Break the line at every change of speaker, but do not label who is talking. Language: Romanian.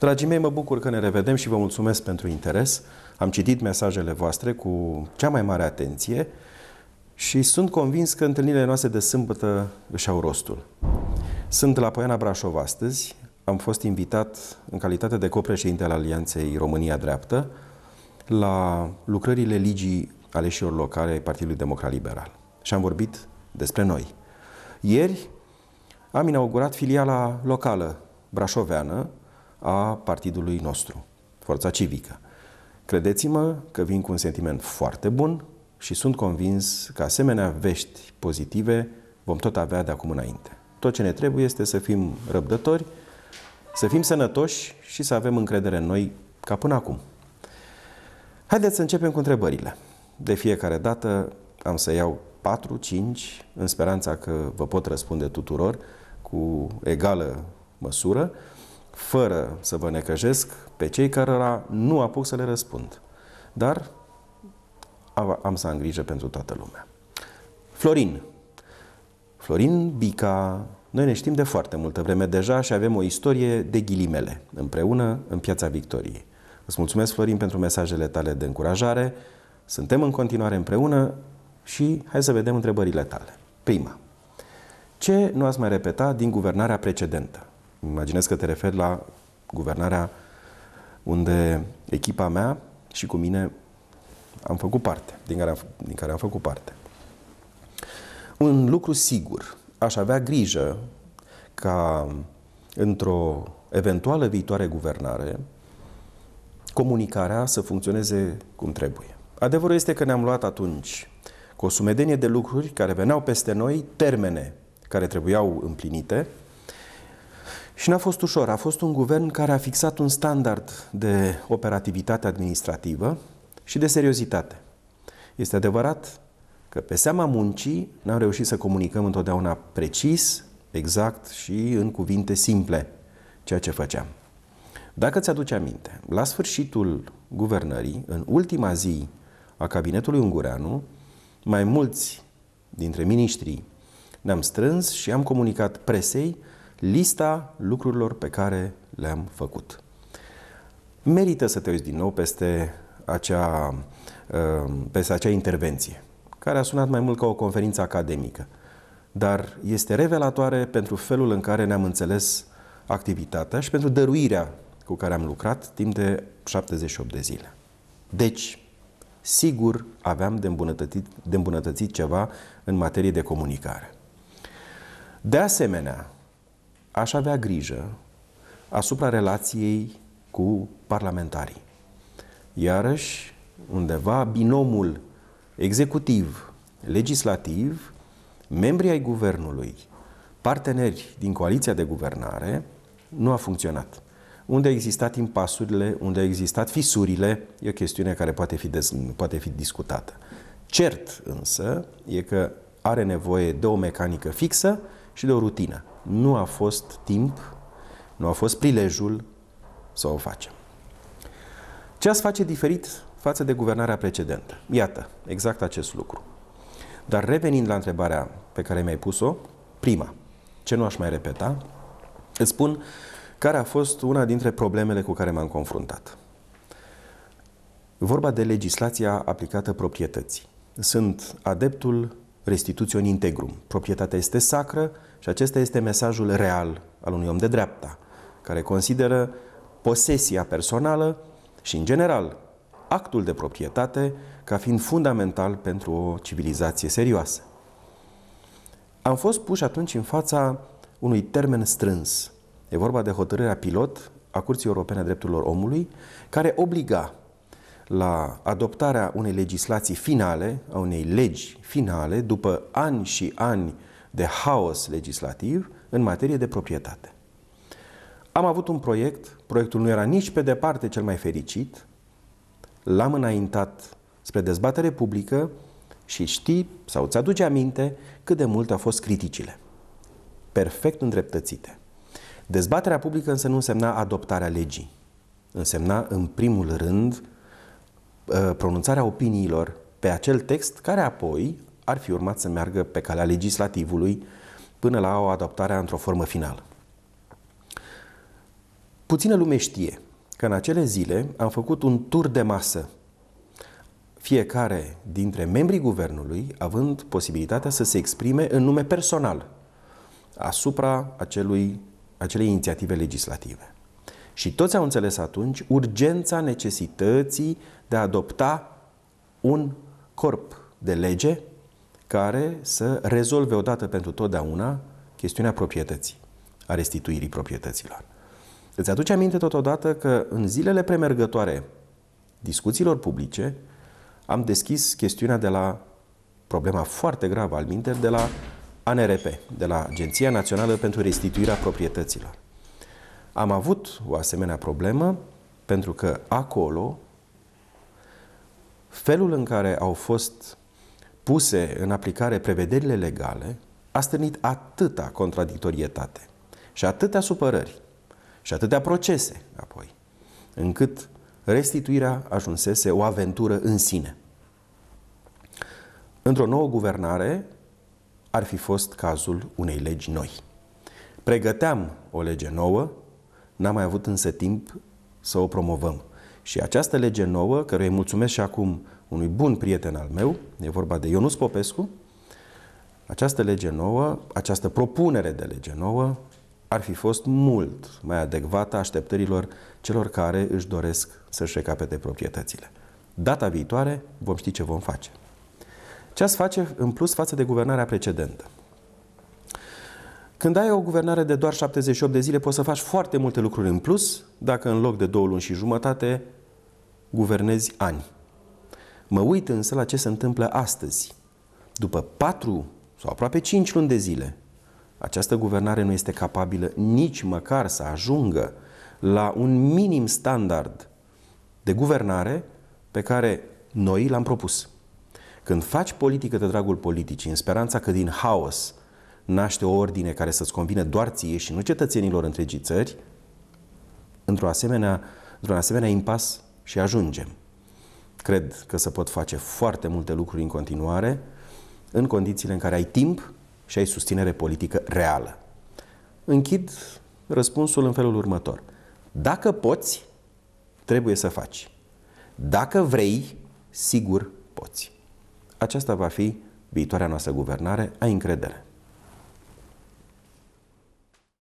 Dragii mei, mă bucur că ne revedem și vă mulțumesc pentru interes. Am citit mesajele voastre cu cea mai mare atenție și sunt convins că întâlnirile noastre de sâmbătă își au rostul. Sunt la Poiana Brașov astăzi. Am fost invitat în calitate de copreședinte al Alianței România Dreaptă la lucrările Ligii Aleșilor Locale ai Partidului Democrat Liberal. Și am vorbit despre noi. Ieri am inaugurat filiala locală brașoveană a partidului nostru, Forța Civică. Credeți-mă că vin cu un sentiment foarte bun și sunt convins că asemenea vești pozitive vom tot avea de acum înainte. Tot ce ne trebuie este să fim răbdători, să fim sănătoși și să avem încredere în noi ca până acum. Haideți să începem cu întrebările. De fiecare dată am să iau 4-5 în speranța că vă pot răspunde tuturor cu egală măsură, fără să vă necăjesc pe cei cărora nu apuc să le răspund. Dar am să am grijă pentru toată lumea. Florin Bica, noi ne știm de foarte multă vreme deja și avem o istorie de ghilimele împreună în Piața Victoriei. Îți mulțumesc, Florin, pentru mesajele tale de încurajare. Suntem în continuare împreună și hai să vedem întrebările tale. Prima. Ce nu ați mai repetat din guvernarea precedentă? Imaginez că te referi la guvernarea unde echipa mea și cu mine am făcut parte, din care am făcut parte. Un lucru sigur, aș avea grijă ca într-o eventuală viitoare guvernare comunicarea să funcționeze cum trebuie. Adevărul este că ne-am luat atunci cu o sumedenie de lucruri care veneau peste noi, termene care trebuiau împlinite și n-a fost ușor. A fost un guvern care a fixat un standard de operativitate administrativă și de seriozitate. Este adevărat că pe seama muncii n-am reușit să comunicăm întotdeauna precis, exact și în cuvinte simple ceea ce făceam. Dacă ți-aduci aminte, la sfârșitul guvernării, în ultima zi a cabinetului Ungureanu, mai mulți dintre miniștrii ne-am strâns și am comunicat presei lista lucrurilor pe care le-am făcut. Merită să te uiți din nou peste acea intervenție, care a sunat mai mult ca o conferință academică, dar este revelatoare pentru felul în care ne-am înțeles activitatea și pentru dăruirea cu care am lucrat timp de 78 de zile. Deci, sigur, aveam de îmbunătățit ceva în materie de comunicare. De asemenea, aș avea grijă asupra relației cu parlamentarii. Iarăși, undeva, binomul executiv-legislativ, membrii ai guvernului, parteneri din coaliția de guvernare, nu a funcționat. Unde au existat impasurile, unde au existat fisurile, e o chestiune care poate fi discutată. Cert însă e că are nevoie de o mecanică fixă și de o rutină. Nu a fost timp, nu a fost prilejul să o facem. Ce ați face diferit față de guvernarea precedentă? Iată, exact acest lucru. Dar revenind la întrebarea pe care mi-ai pus-o, prima, ce nu aș mai repeta, îți spun care a fost una dintre problemele cu care m-am confruntat. Vorba de legislația aplicată proprietății. Sunt adeptul restituției integrum. Proprietatea este sacră și acesta este mesajul real al unui om de dreapta, care consideră posesia personală și, în general, actul de proprietate ca fiind fundamental pentru o civilizație serioasă. Am fost puși atunci în fața unui termen strâns. E vorba de hotărârea pilot a Curții Europene a Drepturilor Omului, care obliga la adoptarea unei legislații finale, a unei legi finale, după ani și ani de haos legislativ în materie de proprietate. Am avut un proiectul nu era nici pe departe cel mai fericit, l-am înaintat spre dezbatere publică și știi sau ți-aduce aminte cât de mult au fost criticile. Perfect îndreptățite. Dezbaterea publică însă nu însemna adoptarea legii. Însemna, în primul rând, pronunțarea opiniilor pe acel text care apoi ar fi urmat să meargă pe calea legislativului până la o adoptare într-o formă finală. Puțină lume știe că în acele zile am făcut un tur de masă, fiecare dintre membrii guvernului având posibilitatea să se exprime în nume personal asupra acelei inițiative legislative. Și toți au înțeles atunci urgența necesității de a adopta un corp de lege care să rezolve odată pentru totdeauna chestiunea proprietății, a restituirii proprietăților. Îți aduce aminte totodată că în zilele premergătoare discuțiilor publice am deschis chestiunea de la problema foarte gravă al minter de la ANRP, de la Agenția Națională pentru Restituirea Proprietăților. Am avut o asemenea problemă pentru că acolo felul în care au fost puse în aplicare prevederile legale a stârnit atâta contradictorietate și atâtea supărări și atâtea procese apoi, încât restituirea ajunsese o aventură în sine. Într-o nouă guvernare ar fi fost cazul unei legi noi. Pregăteam o lege nouă, n-am mai avut însă timp să o promovăm. Și această lege nouă, căruia îi mulțumesc și acum unui bun prieten al meu, e vorba de Ionuț Popescu, această lege nouă, această propunere de lege nouă, ar fi fost mult mai adecvată așteptărilor celor care își doresc să-și recapete proprietățile. Data viitoare vom ști ce vom face. Ce ați face în plus față de guvernarea precedentă? Când ai o guvernare de doar 78 de zile, poți să faci foarte multe lucruri în plus, dacă în loc de 2 luni și jumătate guvernezi ani. Mă uit însă la ce se întâmplă astăzi. După 4 sau aproape 5 luni de zile, această guvernare nu este capabilă nici măcar să ajungă la un minim standard de guvernare pe care noi l-am propus. Când faci politică de dragul politicii, în speranța că din haos naște o ordine care să-ți convine doar ție și nu cetățenilor întregii țări, într-un asemenea impas și ajungem. Cred că se pot face foarte multe lucruri în continuare, în condițiile în care ai timp și ai susținere politică reală. Închid răspunsul în felul următor. Dacă poți, trebuie să faci. Dacă vrei, sigur poți. Aceasta va fi viitoarea noastră guvernare. Ai încredere.